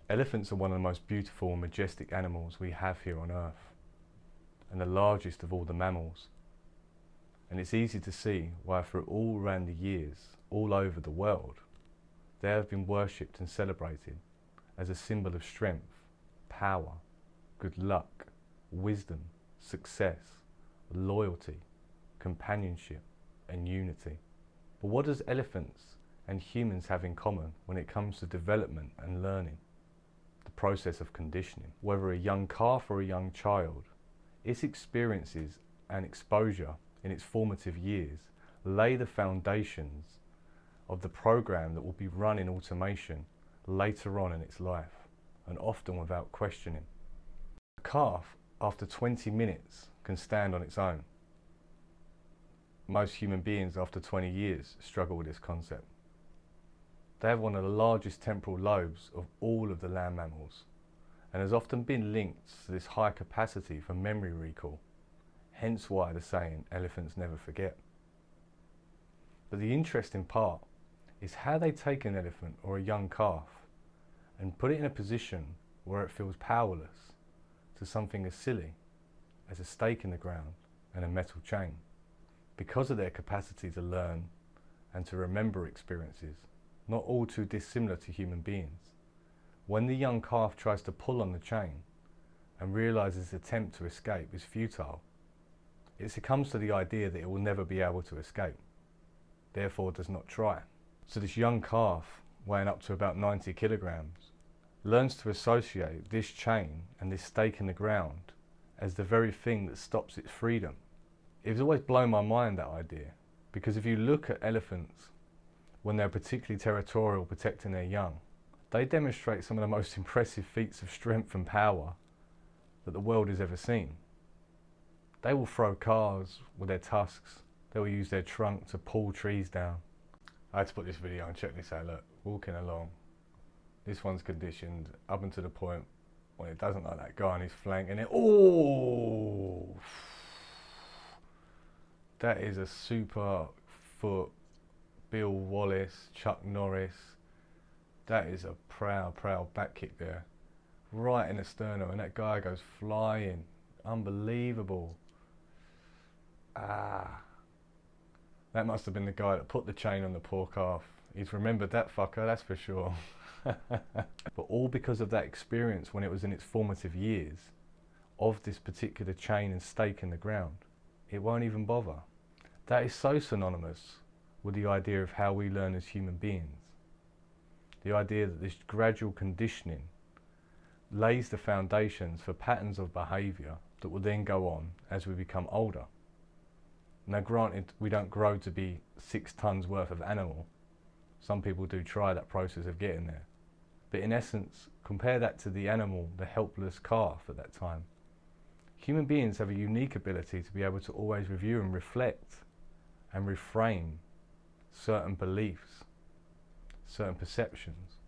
Elephants are one of the most beautiful and majestic animals we have here on Earth, and the largest of all the mammals. And it's easy to see why through all around the years, all over the world, they have been worshipped and celebrated as a symbol of strength, power, good luck, wisdom, success, loyalty, companionship, and unity. But what does elephants and humans have in common when it comes to development and learning? The process of conditioning. Whether a young calf or a young child, its experiences and exposure in its formative years lay the foundations of the program that will be run in automation later on in its life, and often without questioning. A calf, after 20 minutes, can stand on its own. Most human beings after 20 years struggle with this concept. They have one of the largest temporal lobes of all of the land mammals, and has often been linked to this high capacity for memory recall, hence why the saying, elephants never forget. But the interesting part is how they take an elephant or a young calf and put it in a position where it feels powerless to something as silly as a stake in the ground and a metal chain, because of their capacity to learn and to remember experiences, not all too dissimilar to human beings. When the young calf tries to pull on the chain and realizes its attempt to escape is futile, it succumbs to the idea that it will never be able to escape, therefore does not try. So this young calf, weighing up to about 90 kilograms, learns to associate this chain and this stake in the ground as the very thing that stops its freedom. It's always blown my mind, that idea, because if you look at elephants when they're particularly territorial protecting their young, they demonstrate some of the most impressive feats of strength and power that the world has ever seen. They will throw cars with their tusks, they will use their trunk to pull trees down. I had to put this video and check this out. Look, walking along, this one's conditioned up until the point when it doesn't like that guy on his flank, and it, oh, that is a super foot, Bill Wallace, Chuck Norris. That is a proud back kick there, right in the sternum, and that guy goes flying. Unbelievable. Ah. That must have been the guy that put the chain on the poor calf. He's remembered that fucker, that's for sure. But all because of that experience when it was in its formative years of this particular chain and stake in the ground. It won't even bother. That is so synonymous with the idea of how we learn as human beings. The idea that this gradual conditioning lays the foundations for patterns of behaviour that will then go on as we become older. Now granted, we don't grow to be 6 tons worth of animal. Some people do try that process of getting there. But in essence, compare that to the animal, the helpless calf at that time. Human beings have a unique ability to be able to always review and reflect and reframe certain beliefs, certain perceptions.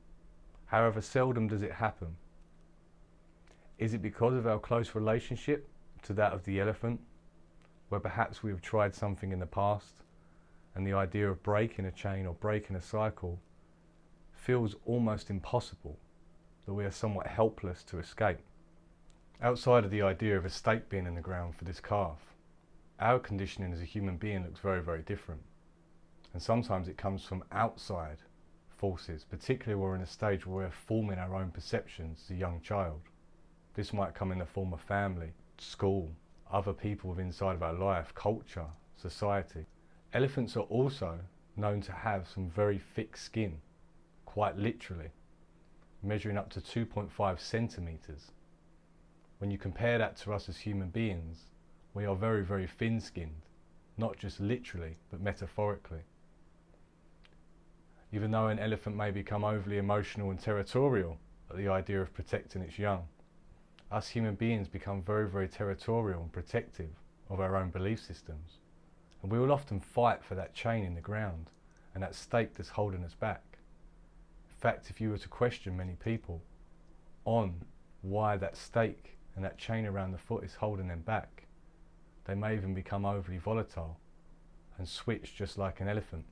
However, seldom does it happen. Is it because of our close relationship to that of the elephant, where perhaps we have tried something in the past and the idea of breaking a chain or breaking a cycle feels almost impossible, that we are somewhat helpless to escape? Outside of the idea of a stake being in the ground for this calf, our conditioning as a human being looks very different. And sometimes it comes from outside forces, particularly when we're in a stage where we're forming our own perceptions as a young child. This might come in the form of family, school, other people inside of our life, culture, society. Elephants are also known to have some very thick skin, quite literally, measuring up to 2.5 centimeters. When you compare that to us as human beings, we are very thin-skinned, not just literally, but metaphorically. Even though an elephant may become overly emotional and territorial at the idea of protecting its young, us human beings become very territorial and protective of our own belief systems. And we will often fight for that chain in the ground and that stake that's holding us back. In fact, if you were to question many people on why that stake and that chain around the foot is holding them back, they may even become overly volatile and switch just like an elephant.